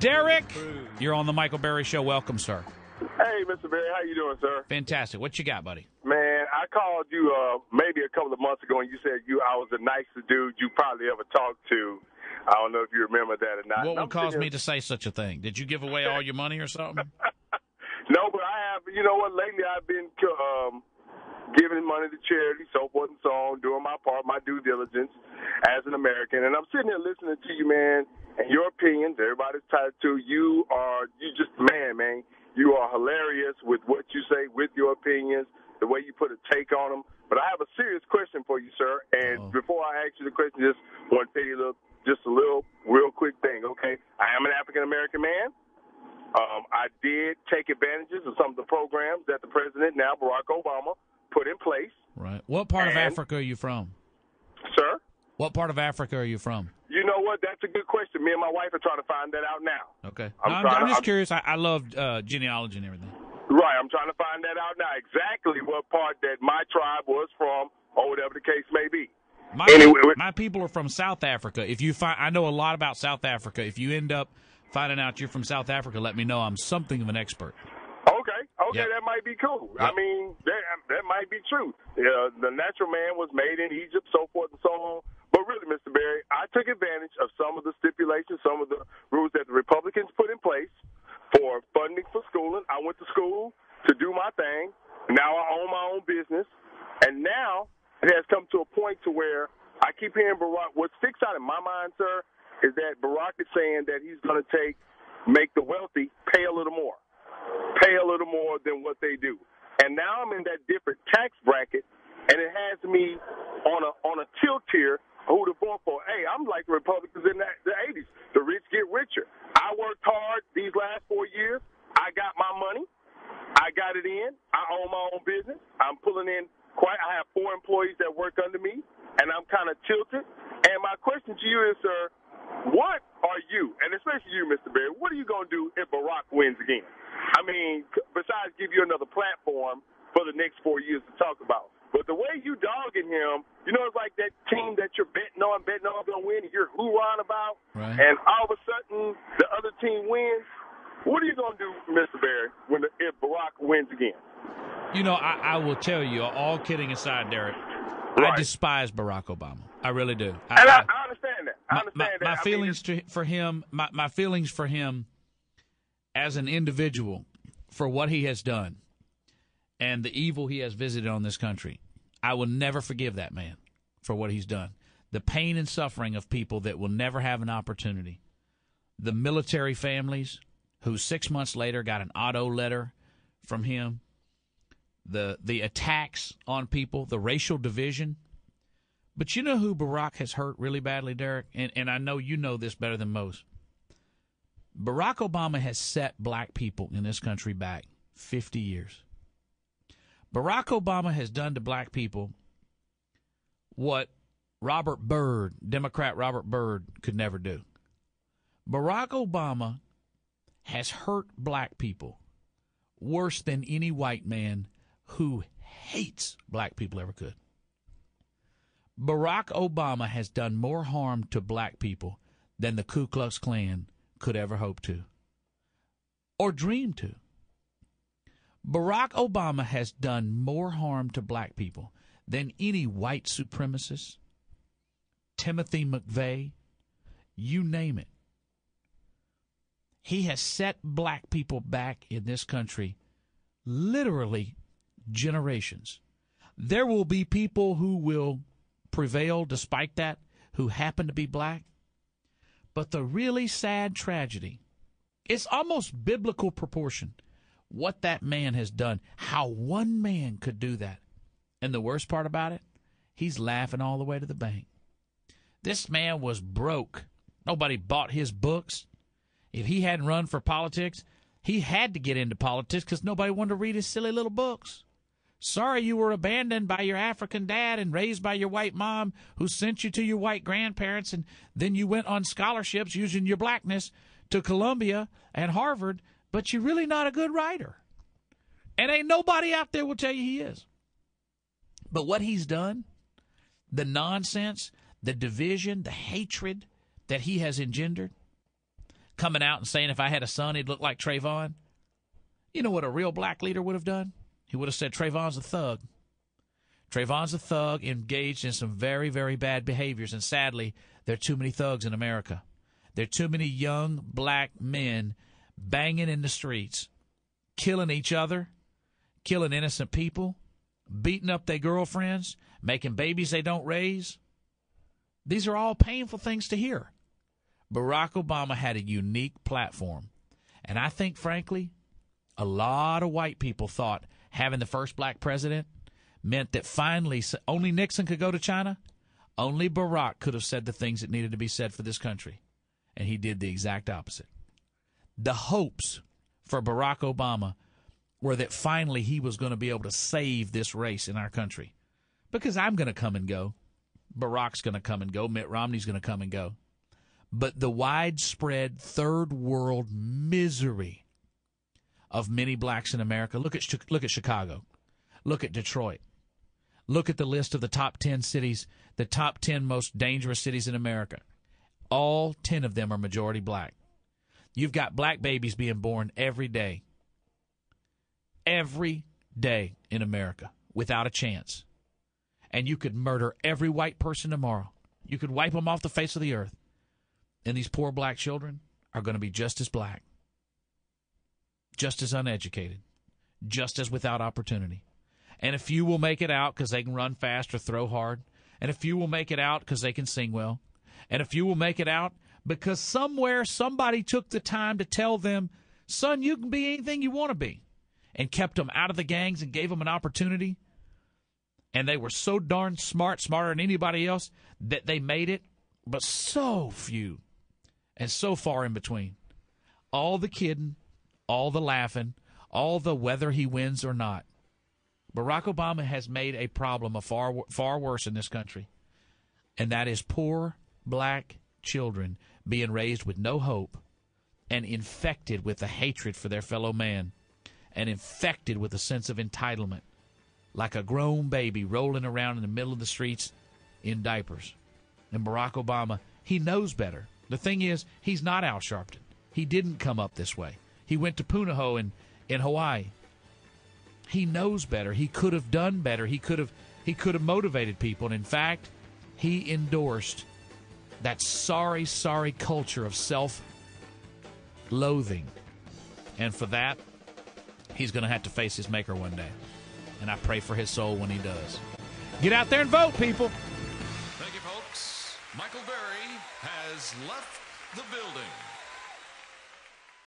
Derek, you're on the Michael Berry Show. Welcome, sir. Hey, Mr. Berry, how you doing, sir? Fantastic. What you got, buddy? Man, I called you maybe a couple of months ago, and you said I was the nicest dude you probably ever talked to. I don't know if you remember that or not. What would cause me to say such a thing? Did you give away all your money or something? No, but I have. You know what? Lately, I've been giving money to charity, so forth and so on, doing my part, my due diligence as an American. And I'm sitting here listening to you, man, and your opinions. Everybody's tied to you. Man. You are hilarious with what you say, with your opinions, the way you put a take on them. But I have a serious question for you, sir. And before I ask you the question, just want to tell you just a little real quick thing, okay? I am an African-American man. I did take advantages of some of the programs that the president, now Barack Obama, put in place. Right. What part of Africa are you from? Sir? What part of Africa are you from? You know what? That's a good question. Me and my wife are trying to find that out now. Okay. I'm just curious. I love genealogy and everything. Right. I'm trying to find that out now, exactly what part that my tribe was from or whatever the case may be. My people are from South Africa. I know a lot about South Africa. If you end up finding out you're from South Africa, let me know. I'm something of an expert. Okay, yep. That might be cool. Yep. I mean, that might be true. The natural man was made in Egypt, so forth and so on. But really, Mr. Berry, I took advantage of some of the stipulations, some of the rules that the Republicans put in place for funding for schooling. I went to school to do my thing. Now I own my own business. And now it has come to a point to where I keep hearing Barack. What sticks out in my mind, sir, is that Barack is saying that he's going to make the wealthy pay a little more than what they do. And now I'm in that different tax bracket, and it has me on a tilt here who to vote for. Hey, I'm like the Republicans in the 80s. The rich get richer. I worked hard these last 4 years. I got my money. I got it in. I own my own business. I'm pulling in I have 4 employees that work under me, and I'm kind of tilted. And my question to you is, sir, what are you, and especially you, Mr. Berry, what are you going to do if Barack wins again? I mean, besides give you another platform for the next 4 years to talk about. But the way you dogging him, you know, it's like that team that you're betting on going to win, and you're hoorahing about, right. And all of a sudden the other team wins. What are you going to do, Mr. Berry, if Barack wins again? You know, I will tell you, all kidding aside, Derek, right. I despise Barack Obama. I really do. I understand that. My feelings for him, my feelings for him as an individual, for what he has done and the evil he has visited on this country, I will never forgive that man for what he's done. The pain and suffering of people that will never have an opportunity. The military families who 6 months later got an auto letter from him. The attacks on people, the racial division. But you know who Barack has hurt really badly, Derek? And I know you know this better than most. Barack Obama has set black people in this country back 50 years. Barack Obama has done to black people what Democrat Robert Byrd could never do. Barack Obama has hurt black people worse than any white man who hates black people ever could. Barack Obama has done more harm to black people than the Ku Klux Klan could ever hope to or dream to. Barack Obama has done more harm to black people than any white supremacist, Timothy McVeigh, you name it. He has set black people back in this country literally generations. There will be people who will prevail despite that, who happen to be black. But the really sad tragedy, it's almost biblical proportion, what that man has done, how one man could do that. And the worst part about it, he's laughing all the way to the bank. This man was broke. Nobody bought his books. If he hadn't run for politics, he had to get into politics because nobody wanted to read his silly little books. Sorry you were abandoned by your African dad and raised by your white mom who sent you to your white grandparents, and then you went on scholarships using your blackness to Columbia and Harvard, but you're really not a good writer. And ain't nobody out there will tell you he is. But what he's done, the nonsense, the division, the hatred that he has engendered, coming out and saying if I had a son, he'd look like Trayvon. You know what a real black leader would have done? He would have said Trayvon's a thug. Trayvon's a thug engaged in some very, very bad behaviors, and sadly, there are too many thugs in America. There are too many young black men banging in the streets, killing each other, killing innocent people, beating up their girlfriends, making babies they don't raise. These are all painful things to hear. Barack Obama had a unique platform. And I think, frankly, a lot of white people thought having the first black president meant that finally only Nixon could go to China. Only Barack could have said the things that needed to be said for this country. And he did the exact opposite. The hopes for Barack Obama were that finally he was going to be able to save this race in our country. Because I'm going to come and go. Barack's going to come and go. Mitt Romney's going to come and go. But the widespread third world misery of many blacks in America. Look at Chicago. Look at Detroit. Look at the list of the top 10 cities, the top 10 most dangerous cities in America. All 10 of them are majority black. You've got black babies being born every day. Every day in America without a chance. And you could murder every white person tomorrow. You could wipe them off the face of the earth. And these poor black children are going to be just as black, just as uneducated, just as without opportunity. And a few will make it out because they can run fast or throw hard. And a few will make it out because they can sing well. And a few will make it out because somewhere somebody took the time to tell them, son, you can be anything you want to be. And kept them out of the gangs and gave them an opportunity. And they were so darn smart, smarter than anybody else, that they made it. But so few and so far in between. All the kidding, all the laughing, all the whether he wins or not. Barack Obama has made a problem of far worse in this country, and that is poor black children being raised with no hope and infected with a hatred for their fellow man and infected with a sense of entitlement, like a grown baby rolling around in the middle of the streets in diapers. And Barack Obama, he knows better. The thing is, he's not Al Sharpton. He didn't come up this way. He went to Punahou in Hawaii. He knows better. He could have done better. He could have motivated people. And in fact, he endorsed that sorry culture of self-loathing. And for that, he's going to have to face his maker one day. And I pray for his soul when he does. Get out there and vote, people.